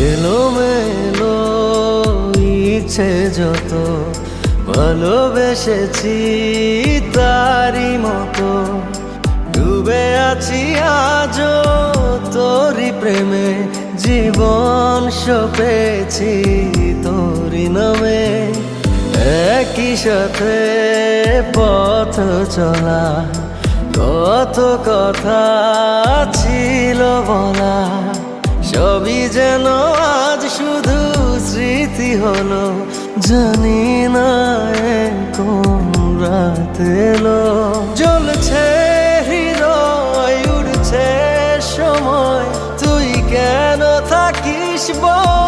এলোমেলো ইচ্ছে যত ভালোবেসেছি তারই মতো ডুবে আছি আজও তোরই প্রেমে জীবন সপেছি তোরই নামে একই সাথে পথ চলা কত কথা ছিল বলা সবই যেন আজ শুধু স্মৃতি হলো জানি না কোন রাত এলো জ্বলছে হৃদয় উড়ছে সময় তুই কেন থাকিস বল